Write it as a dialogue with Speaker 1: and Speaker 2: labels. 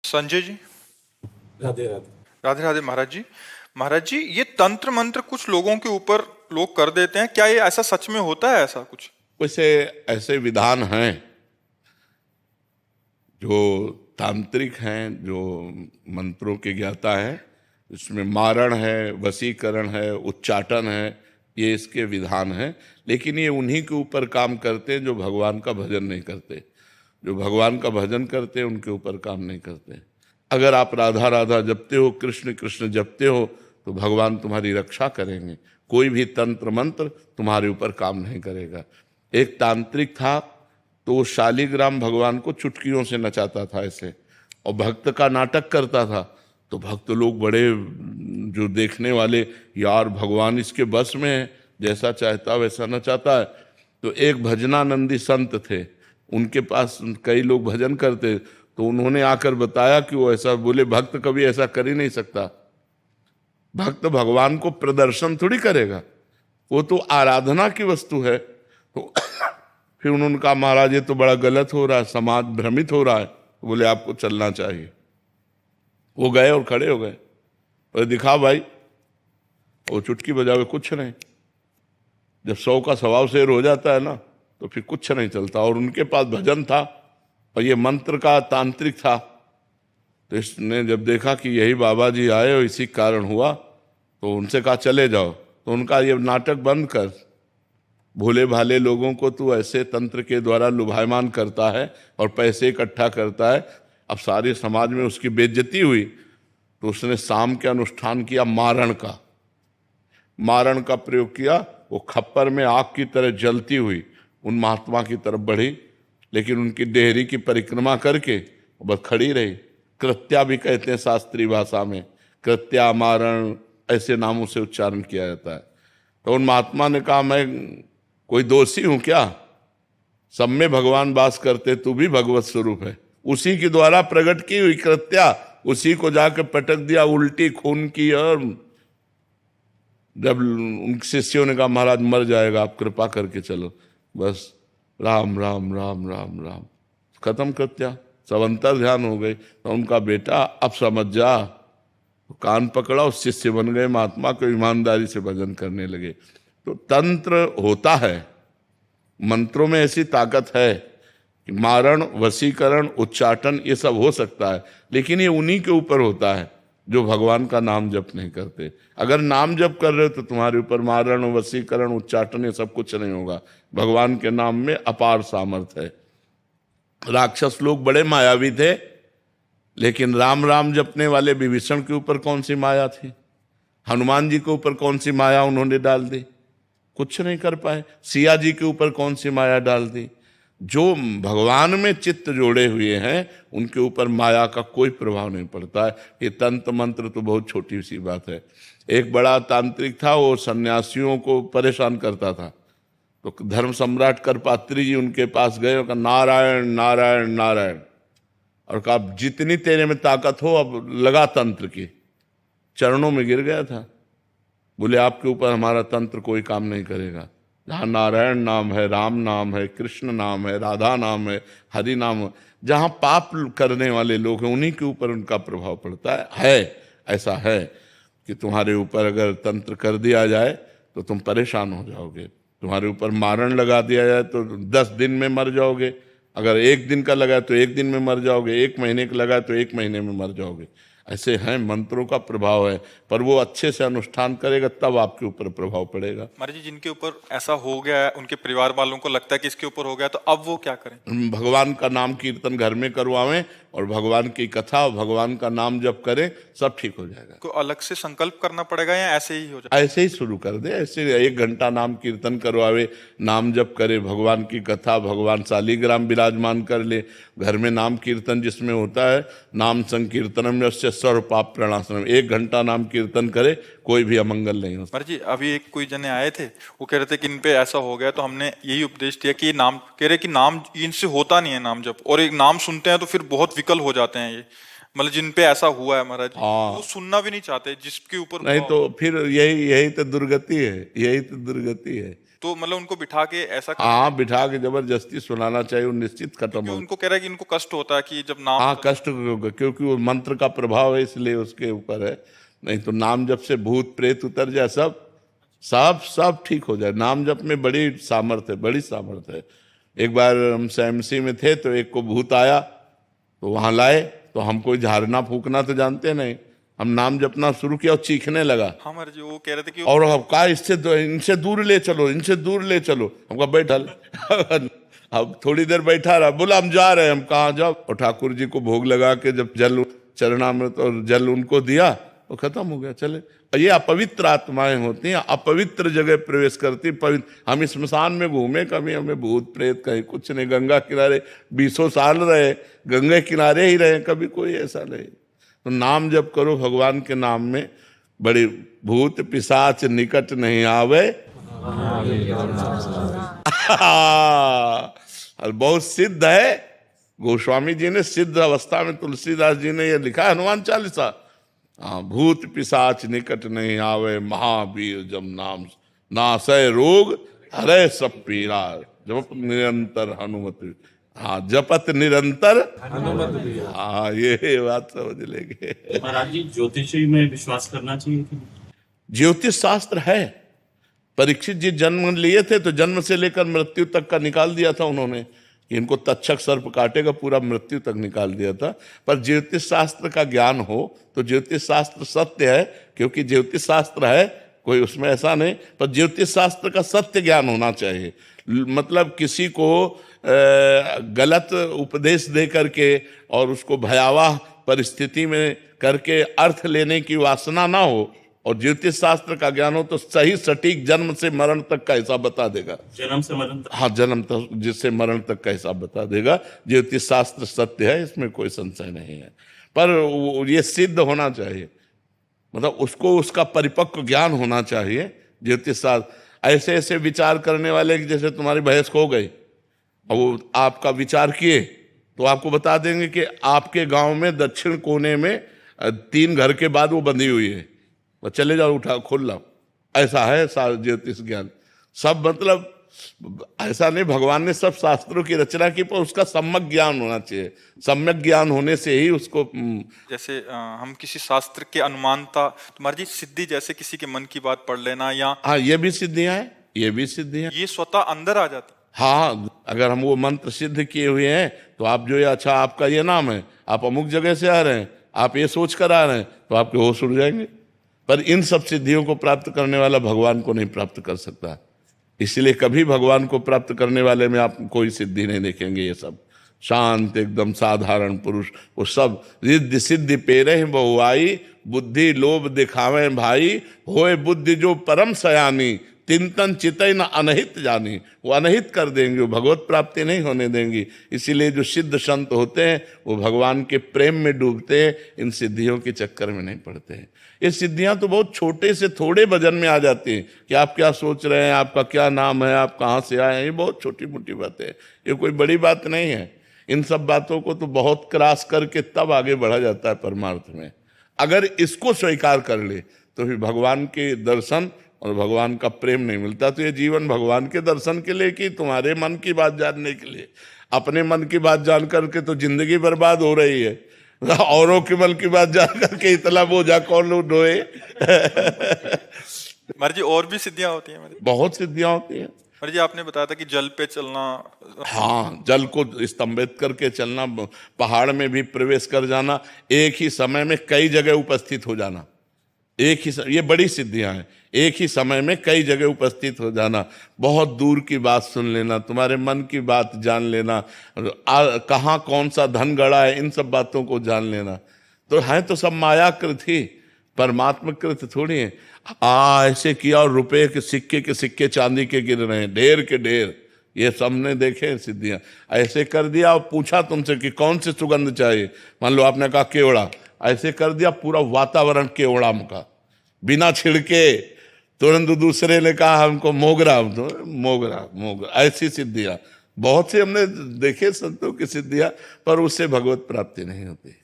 Speaker 1: संजय जी।
Speaker 2: राधे राधे।
Speaker 1: राधे राधे महाराज जी। महाराज जी, ये तंत्र मंत्र कुछ लोगों के ऊपर लोग कर देते हैं, क्या ये ऐसा सच में होता है? ऐसा कुछ
Speaker 3: वैसे ऐसे विधान हैं जो तांत्रिक हैं, जो मंत्रों के ज्ञाता हैं। इसमें मारण है, वशीकरण है, उच्चाटन है, ये इसके विधान हैं। लेकिन ये उन्हीं के ऊपर काम करते हैं जो भगवान का भजन नहीं करते। जो भगवान का भजन करते हैं उनके ऊपर काम नहीं करते। अगर आप राधा राधा जपते हो, कृष्ण कृष्ण जपते हो, तो भगवान तुम्हारी रक्षा करेंगे। कोई भी तंत्र मंत्र तुम्हारे ऊपर काम नहीं करेगा। एक तांत्रिक था, तो वो शालिग्राम भगवान को चुटकियों से नचाता था ऐसे, और भक्त का नाटक करता था। तो भक्त लोग बड़े, जो देखने वाले, यार भगवान इसके बस में है, जैसा चाहता वैसा नचाता है। तो एक भजनानंदी संत थे, उनके पास कई लोग भजन करते, तो उन्होंने आकर बताया कि वो ऐसा बोले, भक्त कभी ऐसा कर ही नहीं सकता। भक्त भगवान को प्रदर्शन थोड़ी करेगा, वो तो आराधना की वस्तु है। तो फिर उन्होंने कहा, महाराज ये तो बड़ा गलत हो रहा है, समाज भ्रमित हो रहा है। बोले आपको चलना चाहिए। वो गए और खड़े हो गए और दिखा भाई, वो चुटकी बजावे कुछ नहीं। जब 100 का स्वभाव शेर हो जाता है ना, तो फिर कुछ नहीं चलता। और उनके पास भजन था और ये मंत्र का तांत्रिक था। तो इसने जब देखा कि यही बाबा जी आए और इसी कारण हुआ, तो उनसे कहा चले जाओ। तो उनका ये नाटक बंद कर, भोले भाले लोगों को तू ऐसे तंत्र के द्वारा लुभायमान करता है और पैसे इकट्ठा करता है। अब सारे समाज में उसकी बेइज्जती हुई, तो उसने शाम के अनुष्ठान किया मारण का। मारण का प्रयोग किया। वो खप्पर में आग की तरह जलती हुई उन महात्मा की तरफ बढ़ी, लेकिन उनकी डेहरी की परिक्रमा करके बस खड़ी रही। कृत्या भी कहते हैं शास्त्रीय भाषा में, कृत्या, मारण, ऐसे नामों से उच्चारण किया जाता है। तो उन महात्मा ने कहा, मैं कोई दोषी हूं क्या? सब में भगवान वास करते, तू भी भगवत स्वरूप है। उसी के द्वारा प्रकट की हुई कृत्या, उसी को जाकर पटक दिया उल्टी खून की। और जब उन शिष्यों ने कहा, महाराज मर जाएगा, आप कृपा करके चलो, बस राम राम राम राम राम, खत्म कृत्या। सब अंतर ध्यान हो गए। तो उनका बेटा, अब समझ जा, तो कान पकड़ा, उस शिष्य बन गए महात्मा को, ईमानदारी से भजन करने लगे। तो तंत्र होता है, मंत्रों में ऐसी ताकत है कि मारण, वशीकरण, उच्चाटन ये सब हो सकता है। लेकिन ये उन्हीं के ऊपर होता है जो भगवान का नाम जप नहीं करते। अगर नाम जप कर रहे हो तो तुम्हारे ऊपर मारण, वशीकरण, उच्चाटन ये सब कुछ नहीं होगा। भगवान के नाम में अपार सामर्थ्य है। राक्षस लोग बड़े मायावी थे, लेकिन राम राम जपने वाले विभीषण के ऊपर कौन सी माया थी? हनुमान जी के ऊपर कौन सी माया उन्होंने डाल दी? कुछ नहीं कर पाए। सिया जी के ऊपर कौन सी माया डाल दी? जो भगवान में चित्त जोड़े हुए हैं उनके ऊपर माया का कोई प्रभाव नहीं पड़ता है। ये तंत्र मंत्र तो बहुत छोटी सी बात है। एक बड़ा तांत्रिक था, वो सन्यासियों को परेशान करता था। तो धर्म सम्राट करपात्री जी उनके पास गए और कहा, नारायण नारायण नारायण, और कहा जितनी तेरे में ताकत हो अब लगा तंत्र की। चरणों में गिर गया था। बोले आपके ऊपर हमारा तंत्र कोई काम नहीं करेगा। जहाँ नारायण नाम है, राम नाम है, कृष्ण नाम है, राधा नाम है, हरि नाम है, जहाँ पाप करने वाले लोग हैं उन्हीं के ऊपर उनका प्रभाव पड़ता है। ऐसा है कि तुम्हारे ऊपर अगर तंत्र कर दिया जाए तो तुम परेशान हो जाओगे। तुम्हारे ऊपर मारण लगा दिया जाए तो 10 दिन में मर जाओगे। अगर 1 दिन का लगा तो 1 दिन में मर जाओगे। 1 महीने का लगा तो 1 महीने में मर जाओगे। ऐसे हैं, मंत्रों का प्रभाव है, पर वो अच्छे से अनुष्ठान करेगा तब आपके ऊपर प्रभाव पड़ेगा।
Speaker 1: महाराज जी, जिनके ऊपर ऐसा हो गया है, उनके परिवार वालों को लगता है कि इसके ऊपर हो गया, तो अब वो क्या करें?
Speaker 3: भगवान का नाम कीर्तन घर में करवावें और भगवान की कथा, भगवान का नाम जप करें, सब ठीक हो जाएगा।
Speaker 1: को अलग से संकल्प करना पड़ेगा या ऐसे ही हो जाए?
Speaker 3: ऐसे ही शुरू कर दे। ऐसे 1 घंटा नाम कीर्तन करवावे, नाम जप करे, भगवान की कथा, भगवान शालिग्राम विराजमान कर ले। घर में नाम कीर्तन जिसमें होता है, नाम संकीर्तनम यस्य सर्व पाप प्रणाशनम, 1 घंटा नाम कीर्तन करे, कोई भी अमंगल नहीं होता।
Speaker 1: महाराज जी, अभी एक कोई जने आए थे, वो कह रहे थे कि इन पे ऐसा हो गया, तो हमने यही उपदेश दिया कि ये नाम, कह रहे कि नाम इनसे होता नहीं है नाम जप, और एक नाम सुनते हैं तो फिर बहुत विकल हो जाते हैं। ये मतलब जिन पे ऐसा हुआ है महाराज, वो सुनना भी नहीं चाहते जिसके ऊपर
Speaker 3: नहीं तो फिर यही तो दुर्गति है, यही तो दुर्गति है।
Speaker 1: तो मतलब उनको बिठा के ऐसा
Speaker 3: हाँ, बिठा के जबरदस्ती सुनाना चाहिए, वो निश्चित खत्म
Speaker 1: क्योंकि
Speaker 3: हो।
Speaker 1: उनको कह रहा है कि इनको कष्ट होता है कि जब नाम
Speaker 3: हाँ, कष्ट होगा, क्योंकि वो मंत्र का प्रभाव है, इसलिए उसके ऊपर है। नहीं तो नाम जप से भूत प्रेत उतर जाए, सब सब सब ठीक हो जाए। नाम जप में बड़ी सामर्थ्य है, बड़ी सामर्थ्य है। एक बार हम एमसी में थे तो एक को भूत आया, तो वहां लाए, तो हम कोई झाड़ना फूकना तो जानते नहीं, हम नाम जपना शुरू किया और चीखने लगा।
Speaker 1: हाँ महाराज जी, वो कह रहे थे कि
Speaker 3: और अब कहा इनसे दूर ले चलो, इनसे दूर ले चलो। हम कहा बैठा ले। अब थोड़ी देर बैठा रहा, बोला हम जा रहे हैं। हम कहाँ जाओ? और ठाकुर जी को भोग लगा के जब जल चरणामृत और जल उनको दिया तो खत्म हो गया, चले। और ये अपवित्र आत्माएं होती हैं, अपवित्र जगह प्रवेश करती। पवित्र हम स्मशान में घूमे, कभी हमें भूत प्रेत कहीं कुछ नहीं। गंगा किनारे 20 साल रहे, गंगा किनारे ही रहे, कभी कोई ऐसा नहीं। तो नाम जप करो भगवान के नाम में, बड़ी भूत पिशाच निकट नहीं आवे। और बहुत सिद्ध है, गोस्वामी जी ने सिद्ध अवस्था में, तुलसीदास जी ने ये लिखा है हनुमान चालीसा। हाँ, भूत पिशाच निकट नहीं आवे, महावीर जब नाम नासय रोग हरे सब पीरा, जप निरंतर हनुमत। हाँ, जपत निरंतर
Speaker 2: हनुमत।
Speaker 3: हाँ, ये बात समझ लेंगे।
Speaker 4: महाराज जी, ज्योतिषी में विश्वास करना चाहिए कि
Speaker 3: ज्योतिष शास्त्र है। परीक्षित जी जन्म लिए थे तो जन्म से लेकर मृत्यु तक का निकाल दिया था उन्होंने, कि इनको तक्षक सर्प काटेगा, पूरा मृत्यु तक निकाल दिया था। पर ज्योतिष शास्त्र का ज्ञान हो तो ज्योतिष शास्त्र सत्य है, क्योंकि ज्योतिष शास्त्र है, कोई उसमें ऐसा नहीं। पर ज्योतिष शास्त्र का सत्य ज्ञान होना चाहिए। मतलब किसी को गलत उपदेश दे करके और उसको भयावह परिस्थिति में करके अर्थ लेने की वासना ना हो, और ज्योतिष शास्त्र का ज्ञान हो तो सही सटीक जन्म से मरण तक का हिसाब बता देगा।
Speaker 4: जन्म से मरण तक?
Speaker 3: हाँ, जन्म तक जिससे मरण तक का हिसाब बता देगा। ज्योतिष शास्त्र सत्य है, इसमें कोई संशय नहीं है। पर ये सिद्ध होना चाहिए, मतलब उसको उसका परिपक्व ज्ञान होना चाहिए। ज्योतिष शास्त्र ऐसे ऐसे विचार करने वाले, जैसे तुम्हारी भैंस खो गई और वो आपका विचार किए तो आपको बता देंगे कि आपके गांव में दक्षिण कोने में 3 घर के बाद वो बंधी हुई है, तो चले जाओ, उठा खोल लो। ऐसा है ज्योतिष ज्ञान। सब मतलब ऐसा नहीं, भगवान ने सब शास्त्रों की रचना की, पर उसका सम्यक ज्ञान होना चाहिए। सम्यक ज्ञान होने से ही उसको
Speaker 1: जैसे हम किसी शास्त्र के अनुमानता, तुम्हारी जी सिद्धि, जैसे किसी के मन की बात पढ़ लेना, या
Speaker 3: हाँ, ये भी सिद्धियां हैं, ये भी सिद्धियां।
Speaker 1: ये स्वतः अंदर आ जाती।
Speaker 3: हाँ, अगर हम वो मंत्र सिद्ध किए हुए हैं तो आप जो ये, अच्छा आपका ये नाम है, आप अमुक जगह से आ रहे हैं, आप ये सोच कर आ रहे हैं, तो आपके होश उड़ जाएंगे। पर इन सब सिद्धियों को प्राप्त करने वाला भगवान को नहीं प्राप्त कर सकता। इसलिए कभी भगवान को प्राप्त करने वाले में आप कोई सिद्धि नहीं देखेंगे। ये सब शांत एकदम साधारण पुरुष, वो सब रिद्धि सिद्धि पेरे बहुआई, बुद्धि लोभ दिखावे भाई, होए बुद्धि जो परम सयानी, तिंतन चितई न अनहित जानी। वो अनहित कर देंगे, वो भगवत प्राप्ति नहीं होने देंगी। इसीलिए जो सिद्ध संत होते हैं वो भगवान के प्रेम में डूबते हैं, इन सिद्धियों के चक्कर में नहीं पड़ते हैं। ये सिद्धियां तो बहुत छोटे से थोड़े वजन में आ जाती हैं कि आप क्या सोच रहे हैं, आपका क्या नाम है, आप कहाँ से आए हैं, ये बहुत छोटी मोटी बातें हैं, ये कोई बड़ी बात नहीं है। इन सब बातों को तो बहुत क्रॉस करके तब आगे बढ़ा जाता है परमार्थ में। अगर इसको स्वीकार कर ले तो फिर भगवान के दर्शन और भगवान का प्रेम नहीं मिलता। तो ये जीवन भगवान के दर्शन के लिए कि तुम्हारे मन की बात जानने के लिए? अपने मन की बात जान करके तो जिंदगी बर्बाद हो रही है, औरों के मन की बात जान करके इतना बोझा कौन लोग ढोए।
Speaker 1: महाराज जी, और भी सिद्धियां होती हैं?
Speaker 3: बहुत सिद्धियां होती हैं।
Speaker 1: महाराज जी, आपने बताया था कि जल पे चलना।
Speaker 3: हाँ, जल को स्तंभित करके चलना, पहाड़ में भी प्रवेश कर जाना, एक ही समय में कई जगह उपस्थित हो जाना, एक ही ये बड़ी सिद्धियां हैं। एक ही समय में कई जगह उपस्थित हो जाना, बहुत दूर की बात सुन लेना, तुम्हारे मन की बात जान लेना, कहाँ कौन सा धन गड़ा है, इन सब बातों को जान लेना। तो है तो सब मायाकृत ही, परमात्मा कृत थोड़ी है। ऐसे किया और रुपए के सिक्के चांदी के गिर रहे हैं, ढेर के ढेर, ये सबने देखे सिद्धियां। ऐसे कर दिया और पूछा तुमसे कि कौन सी सुगंध चाहिए, मान लो आपने कहा केवड़ा, ऐसे कर दिया पूरा वातावरण केवड़ा का, बिना छिड़के। तुरंत दूसरे ने कहा हमको मोगरा, तो मोगरा। ऐसी सिद्धियां बहुत सी हमने देखे संतों की सिद्धियां, पर उससे भगवत प्राप्ति नहीं होती।